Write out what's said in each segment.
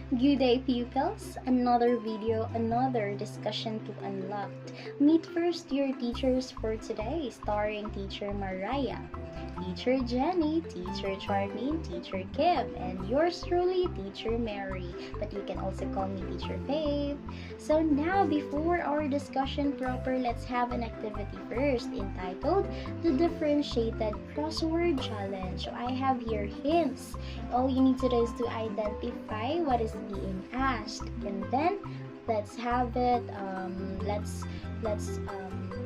Good day, pupils. Another video, another discussion to unlock. Meet first year teachers for today, starring Teacher Mariah, Teacher Jenny, Teacher Charmaine, Teacher Kim, and yours truly, Teacher Mary. But you can also call me Teacher Faith. So now, before our discussion proper, let's have an activity first entitled The Differentiated Crossword Challenge. So I have here hints. All you need to do is to identify what is being asked, and then let's have it. Let's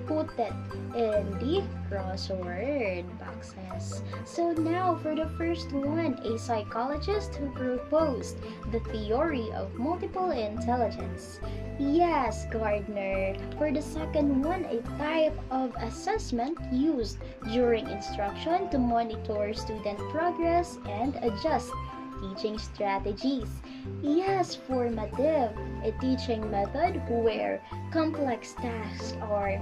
put it in the crossword boxes. So now for the first one, a psychologist who proposed the theory of multiple intelligence. Yes, Gardner. For the second one, a type of assessment used during instruction to monitor student progress and adjust teaching strategies. Yes, formative, a teaching method where complex tasks are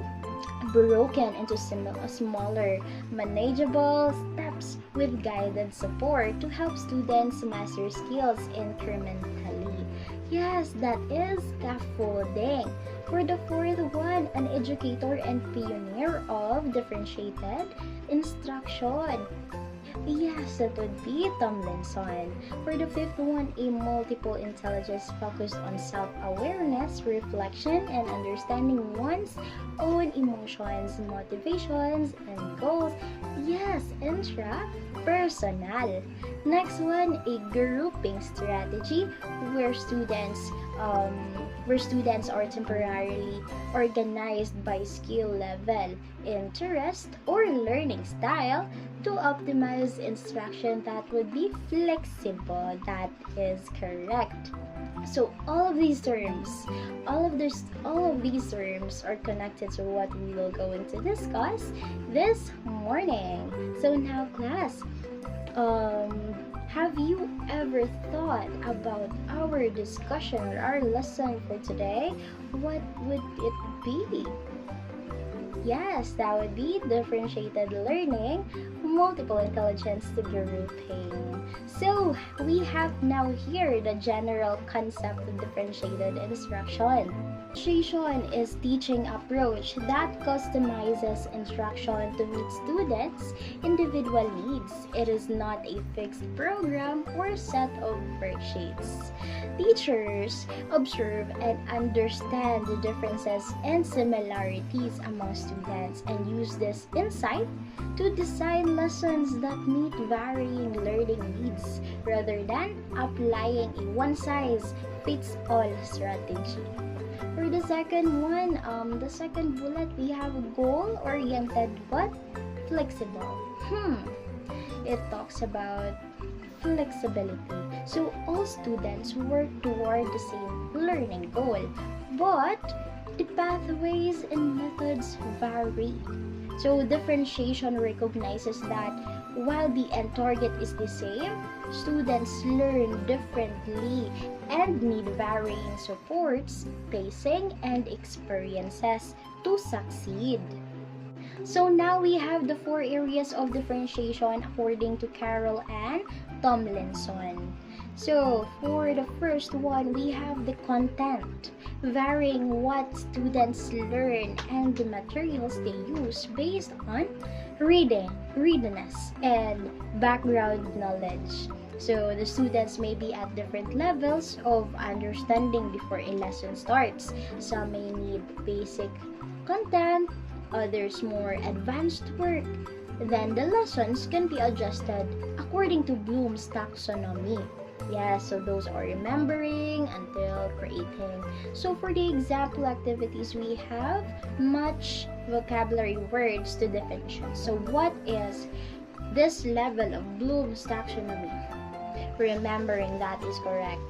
broken into smaller, manageable steps with guided support to help students master skills incrementally. Yes, that is scaffolding. For the fourth one, an educator and pioneer of differentiated instruction. Yes, that would be Tomlinson. For the fifth one, a multiple intelligence focused on self-awareness, reflection, and understanding one's own emotions, motivations, and goals. Yes, intrapersonal. Next one, a grouping strategy where um, students are temporarily organized by skill level, interest, or learning style to optimize instruction that would be flexible. That is correct. So all of these terms are connected to what we will going to discuss this morning. So now, class, have you ever thought about our discussion or our lesson for today? What would it be? Yes, that would be differentiated learning, multiple intelligence grouping. So, we have now here the general concept of differentiated instruction. Differentiation is teaching approach that customizes instruction to meet students' individual needs. It is not a fixed program or set of worksheets. Teachers observe and understand the differences and similarities among students and use this insight to design lessons that meet varying learning needs rather than applying a one-size-fits-all strategy. For the second one, the second bullet, we have goal-oriented but flexible. It talks about flexibility. So all students work toward the same learning goal, but the pathways and methods vary. So differentiation recognizes that while the end target is the same, students learn differently and need varying supports, pacing, and experiences to succeed. So now we have the four areas of differentiation according to Carroll and Tomlinson. So for the first one, we have the content, varying what students learn and the materials they use based on readiness, and background knowledge. So the students may be at different levels of understanding before a lesson starts. Some may need basic content, others more advanced work. Then the lessons can be adjusted according to Bloom's taxonomy. Yeah, so those are remembering until creating. So for the example activities, we have match vocabulary words to definition. So what is this level of Bloom's taxonomy? Remembering, that is correct.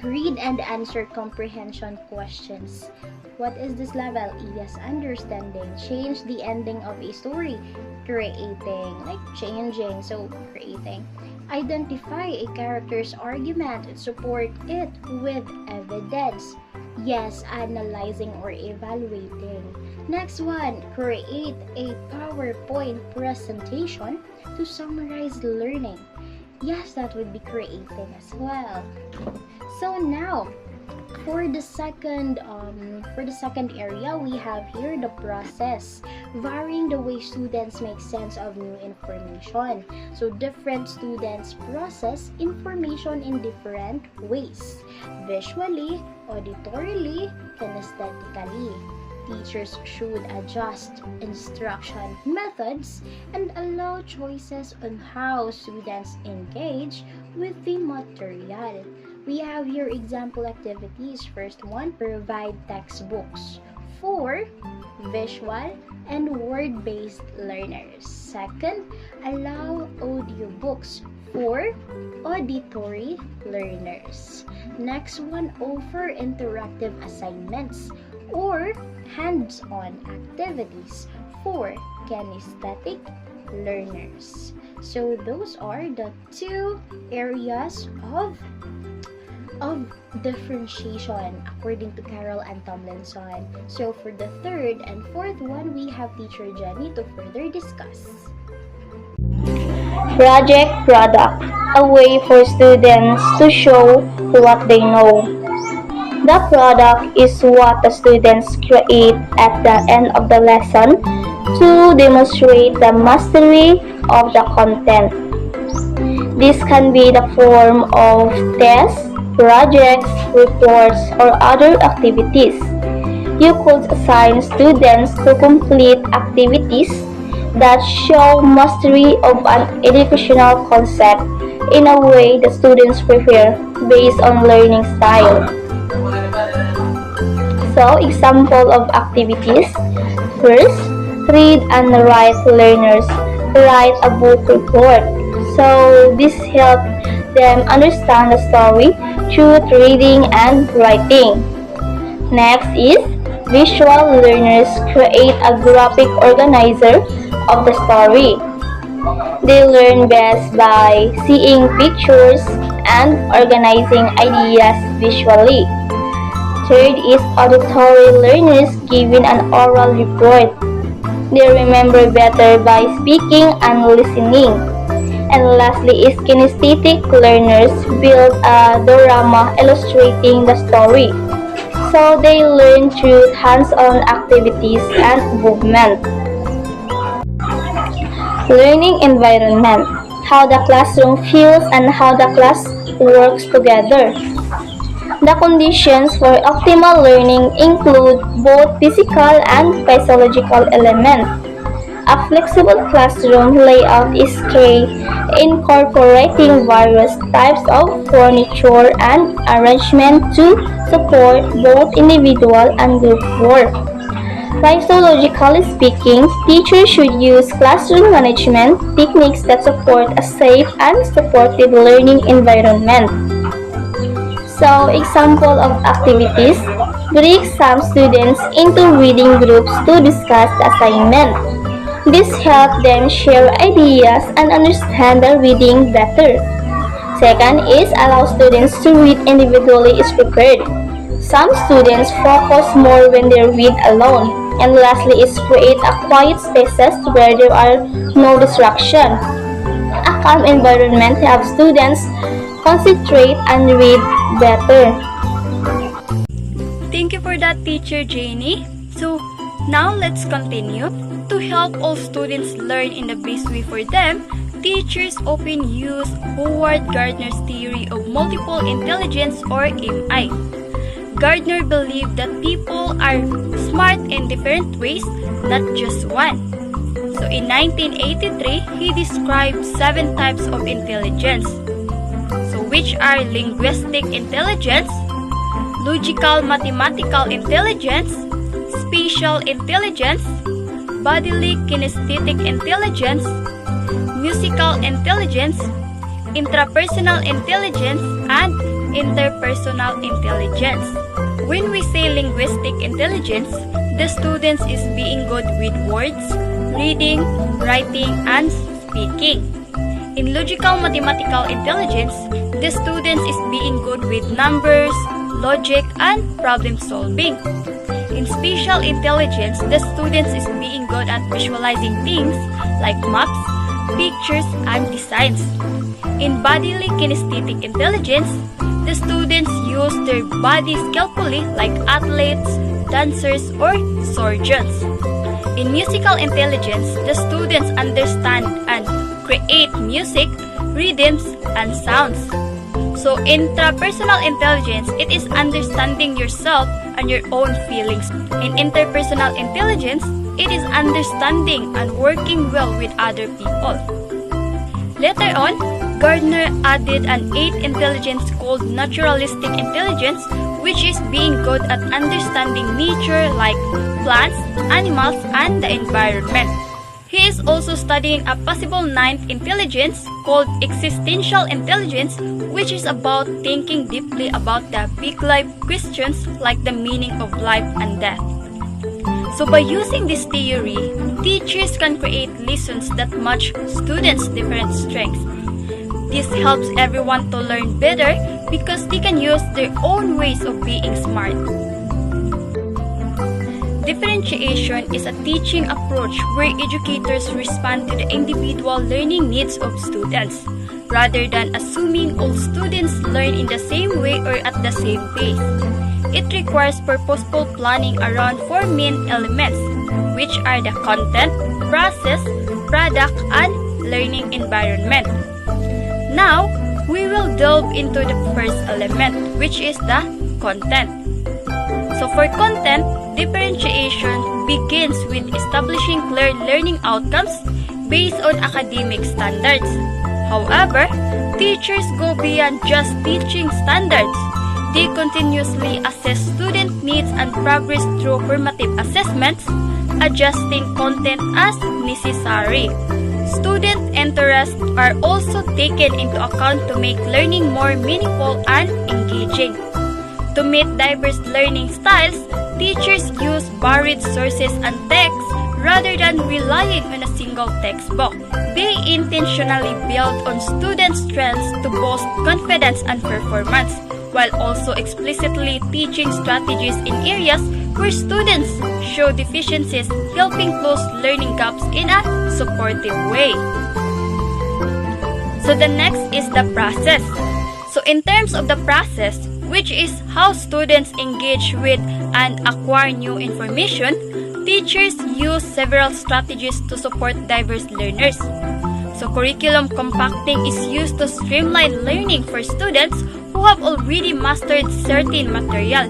Read and answer comprehension questions. What is this level? Yes, understanding. Change the ending of a story. Creating, like changing, so creating. Identify a character's argument and support it with evidence. Yes, analyzing or evaluating. Next one, create a PowerPoint presentation to summarize learning. Yes, that would be creating as well. So now, for the second area, we have here the process, varying the way students make sense of new information. So different students process information in different ways: visually, auditorily, kinesthetically. Teachers should adjust instruction methods and allow choices on how students engage with the material. We have here example activities. First one, provide textbooks for visual and word-based learners. Second, allow audiobooks for auditory learners. Next one, offer interactive assignments or hands-on activities for kinesthetic learners. So those are the two areas of differentiation according to Carroll and Tomlinson. So for the third and fourth one, we have teacher Jenny to further discuss. Project product, a way for students to show what they know. The product is what the students create at the end of the lesson to demonstrate the mastery of the content. This can be the form of tests, projects, reports, or other activities. You could assign students to complete activities that show mastery of an educational concept in a way the students prefer based on learning style. So, example of activities. First, read and write learners write a book report. So, this helps them understand the story through reading and writing. Next is visual learners create a graphic organizer of the story. They learn best by seeing pictures and organizing ideas visually. Third is auditory learners given an oral report. They remember better by speaking and listening. And lastly is kinesthetic learners build a diorama illustrating the story. So they learn through hands-on activities and movement. Learning environment, how the classroom feels and how the class works together. The conditions for optimal learning include both physical and physiological elements. A flexible classroom layout is key, incorporating various types of furniture and arrangement to support both individual and group work. Physiologically speaking, teachers should use classroom management techniques that support a safe and supportive learning environment. So, example of activities, break some students into reading groups to discuss the assignment. This helps them share ideas and understand the reading better. Second is allow students to read individually is preferred. Some students focus more when they read alone. And lastly is create a quiet spaces where there are no distraction. A calm environment helps students concentrate and read better. Thank you for that, Teacher Janie. So now let's continue. To help all students learn in the best way for them, teachers often use Howard Gardner's theory of multiple intelligence or MI. Gardner believed that people are smart in different ways, not just one. So in 1983, he described 7 types of intelligence. So which are linguistic intelligence, logical mathematical intelligence, spatial intelligence, bodily kinesthetic intelligence, musical intelligence, intrapersonal intelligence, and interpersonal intelligence. When we say linguistic intelligence, the students is being good with words, reading, writing, and speaking. In logical mathematical intelligence, the students is being good with numbers, logic, and problem solving. In spatial intelligence, the students is being good at visualizing things like maps, pictures, and designs. In bodily kinesthetic intelligence, the students use their bodies skillfully like athletes, dancers, or surgeons. In musical intelligence, the students understand and create music, rhythms, and sounds. So intrapersonal intelligence, it is understanding yourself and your own feelings. In interpersonal intelligence, it is understanding and working well with other people. Later on, Gardner added an eighth intelligence called naturalistic intelligence, which is being good at understanding nature like plants, animals, and the environment. He is also studying a possible ninth intelligence called existential intelligence, which is about thinking deeply about the big life questions like the meaning of life and death. So by using this theory, teachers can create lessons that match students' different strengths. This helps everyone to learn better because they can use their own ways of being smart. Differentiation is a teaching approach where educators respond to the individual learning needs of students, rather than assuming all students learn in the same way or at the same pace. It requires purposeful planning around four main elements, which are the content, process, product, and learning environment. Now, we will delve into the first element, which is the content. So for content, differentiation begins with establishing clear learning outcomes based on academic standards. However, teachers go beyond just teaching standards. They continuously assess student needs and progress through formative assessments, adjusting content as necessary. Student interests are also taken into account to make learning more meaningful and engaging. To meet diverse learning styles, teachers use varied sources and texts rather than relying on a single textbook. They intentionally build on students' strengths to boost confidence and performance, while also explicitly teaching strategies in areas where students show deficiencies, helping close learning gaps in a supportive way. So the next is the process. So in terms of the process, which is how students engage with and acquire new information, teachers use several strategies to support diverse learners. So curriculum compacting is used to streamline learning for students who have already mastered certain material,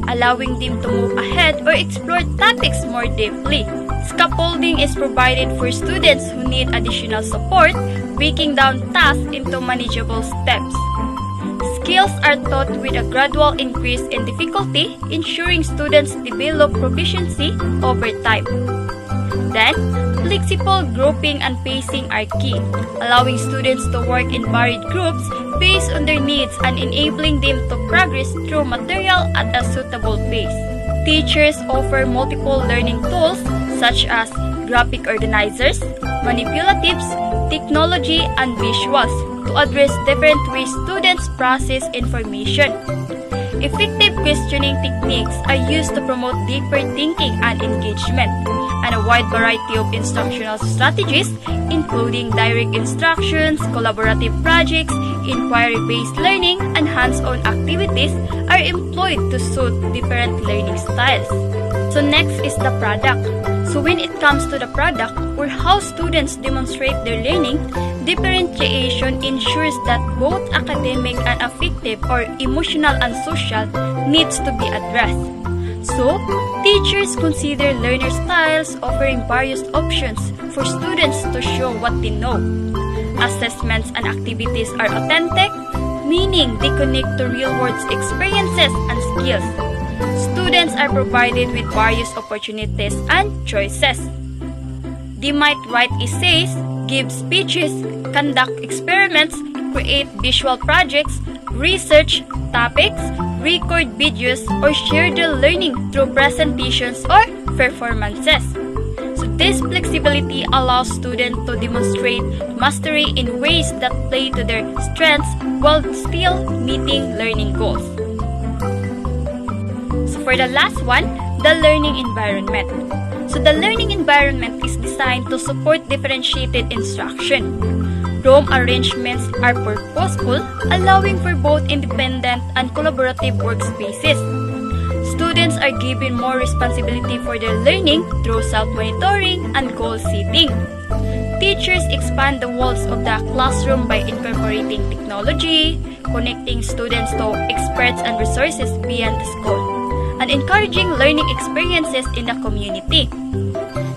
allowing them to move ahead or explore topics more deeply. Scaffolding is provided for students who need additional support, breaking down tasks into manageable steps. Skills are taught with a gradual increase in difficulty, ensuring students develop proficiency over time. Then, flexible grouping and pacing are key, allowing students to work in varied groups based on their needs and enabling them to progress through material at a suitable pace. Teachers offer multiple learning tools such as graphic organizers, manipulatives, technology, and visuals to address different ways students process information. Effective questioning techniques are used to promote deeper thinking and engagement, and a wide variety of instructional strategies, including direct instructions, collaborative projects, inquiry-based learning, and hands-on activities, are employed to suit different learning styles. So next is the product. So when it comes to the product, or how students demonstrate their learning, differentiation ensures that both academic and affective or emotional and social needs to be addressed. So, teachers consider learner styles, offering various options for students to show what they know. Assessments and activities are authentic, meaning they connect to real-world experiences and skills. Students are provided with various opportunities and choices. They might write essays, give speeches, conduct experiments, create visual projects, research topics, record videos, or share their learning through presentations or performances. So this flexibility allows students to demonstrate mastery in ways that play to their strengths while still meeting learning goals. So for the last one, the learning environment. So the learning environment is designed to support differentiated instruction. Room arrangements are purposeful, allowing for both independent and collaborative workspaces. Students are given more responsibility for their learning through self-monitoring and goal setting. Teachers expand the walls of the classroom by incorporating technology, connecting students to experts and resources beyond the school, and encouraging learning experiences in the community.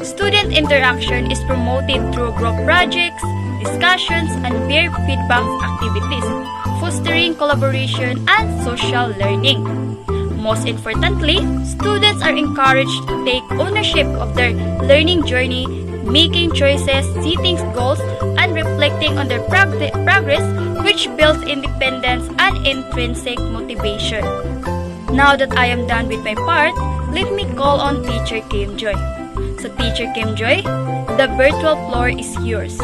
Student interaction is promoted through group projects, discussions, and peer feedback activities, fostering collaboration and social learning. Most importantly, students are encouraged to take ownership of their learning journey, making choices, setting goals, and reflecting on their progress, which builds independence and intrinsic motivation. Now that I am done with my part, let me call on Teacher Kim Joy. So Teacher Kim Joy, the virtual floor is yours.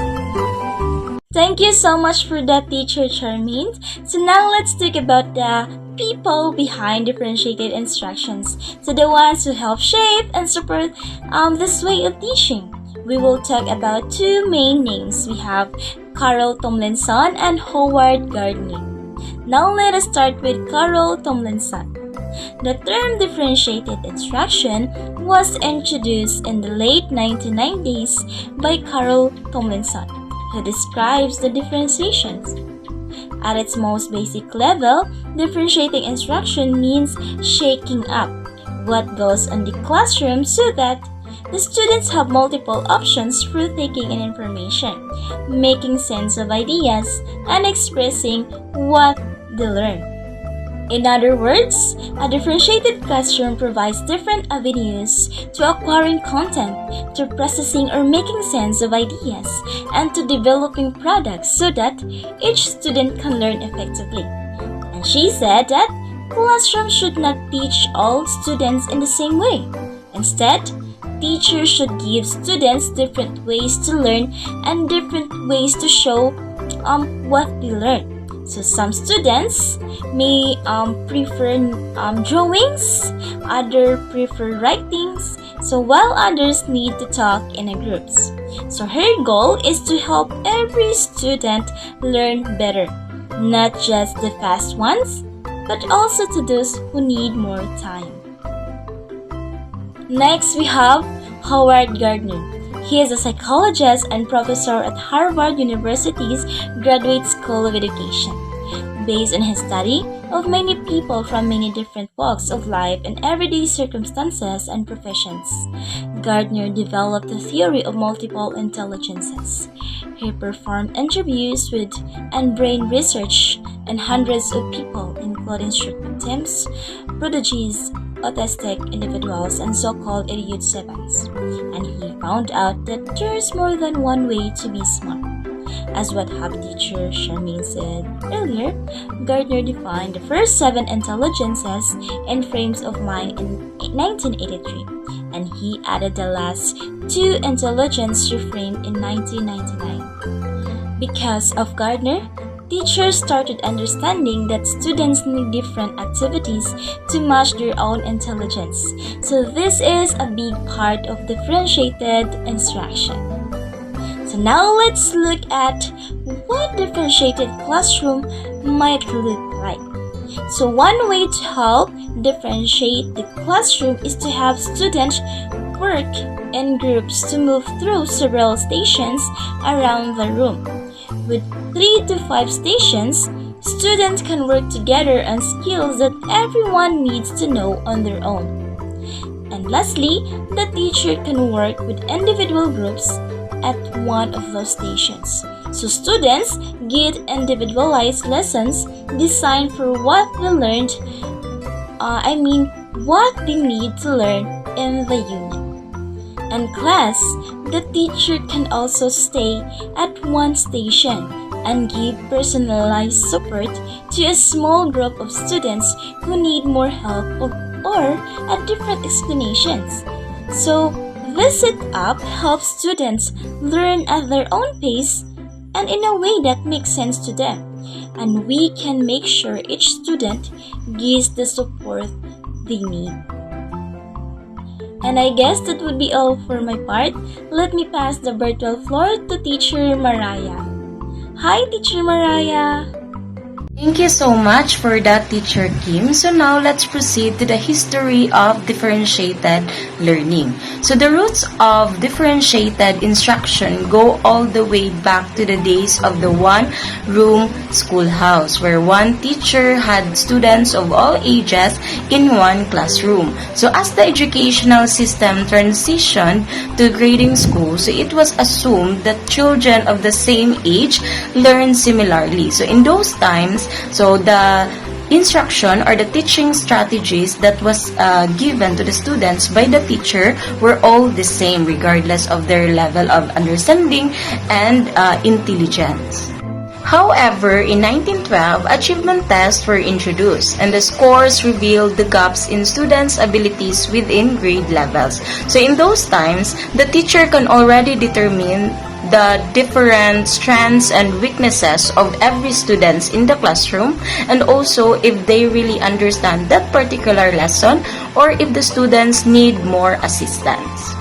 Thank you so much for that, Teacher Charmaine. So now let's talk about the people behind differentiated instructions. So the ones who help shape and support this way of teaching. We will talk about two main names. We have Carol Tomlinson and Howard Gardner. Now let us start with Carol Tomlinson. The term differentiated instruction was introduced in the late 1990s by Carol Tomlinson, who describes the differentiations. At its most basic level, differentiating instruction means shaking up what goes on the classroom so that the students have multiple options for taking in information, making sense of ideas, and expressing what they learn. In other words, a differentiated classroom provides different avenues to acquiring content, to processing or making sense of ideas, and to developing products so that each student can learn effectively. And she said that classrooms should not teach all students in the same way. Instead, teachers should give students different ways to learn and different ways to show what they learn. So some students may prefer drawings, others prefer writings, so while others need to talk in a groups. So her goal is to help every student learn better, not just the fast ones, but also to those who need more time. Next, we have Howard Gardner. He is a psychologist and professor at Harvard University's Graduate School of Education. Based on his study of many people from many different walks of life and everyday circumstances and professions, Gardner developed the theory of multiple intelligences. He performed interviews with and brain research on hundreds of people, including street victims, prodigies, autistic individuals, and so-called idiot savants. And he found out that there's more than one way to be smart. As what Hub teacher Charmaine said earlier, Gardner defined the first 7 intelligences in frames of mind in 1983, and he added the last 2 intelligence reframed in 1999. Because of Gardner, teachers started understanding that students need different activities to match their own intelligence. So this is a big part of differentiated instruction. So now let's look at what differentiated classroom might look like. So one way to help differentiate the classroom is to have students work in groups to move through several stations around the room. With 3 to 5 stations, students can work together on skills that everyone needs to know on their own. And lastly, the teacher can work with individual groups at one of those stations. So students get individualized lessons designed for what they learned, what they need to learn in the unit. In class, the teacher can also stay at one station and give personalized support to a small group of students who need more help or at different explanations. So this setup helps students learn at their own pace and in a way that makes sense to them, and we can make sure each student gets the support they need. And I guess that would be all for my part. Let me pass the virtual floor to Teacher Mariah. Hi, Teacher Mariah! Thank you so much for that, Teacher Kim. So now let's proceed to the history of differentiated learning. So the roots of differentiated instruction go all the way back to the days of the one-room schoolhouse, where one teacher had students of all ages in one classroom. So as the educational system transitioned to grading school, so it was assumed that children of the same age learn similarly. So in those times, so the instruction or the teaching strategies that was given to the students by the teacher were all the same regardless of their level of understanding and intelligence. However, in 1912, achievement tests were introduced and the scores revealed the gaps in students' abilities within grade levels. So in those times, the teacher can already determine the different strengths and weaknesses of every student in the classroom, and also if they really understand that particular lesson or if the students need more assistance.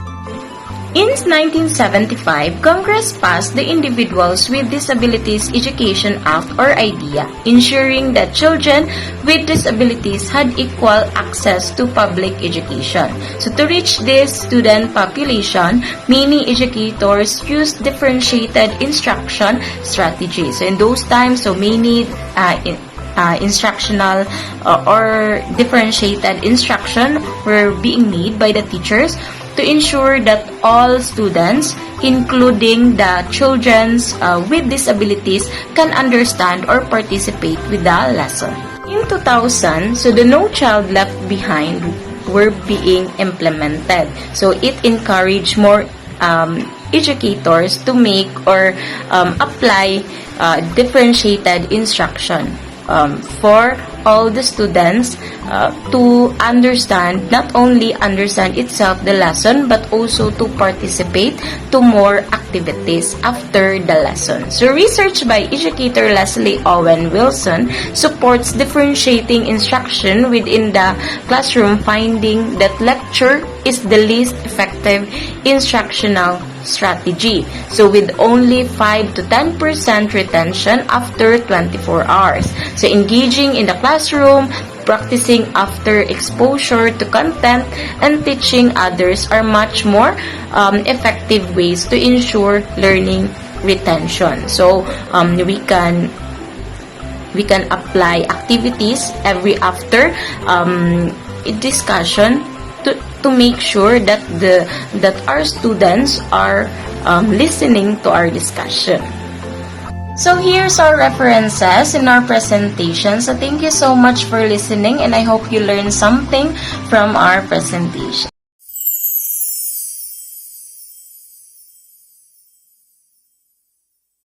In 1975, Congress passed the Individuals with Disabilities Education Act or IDEA, ensuring that children with disabilities had equal access to public education. So to reach this student population, many educators used differentiated instruction strategies. So in those times, so many instructional or differentiated instruction were being made by the teachers to ensure that all students, including the children with disabilities, can understand or participate with the lesson. In 2000, so the No Child Left Behind were being implemented. So it encouraged more educators to make or apply differentiated instruction for all the students to understand, not only understand itself the lesson, but also to participate to more activities after the lesson. So research by educator Leslie Owen Wilson supports differentiating instruction within the classroom, finding that lecture is the least effective instructional strategy. So with only 5 to 10% retention after 24 hours. So engaging in the classroom, practicing after exposure to content, and teaching others are much more effective ways to ensure learning retention. So we can apply activities every after discussion to make sure that our students are listening to our discussion. So here's our references in our presentation. So thank you so much for listening, and I hope you learned something from our presentation.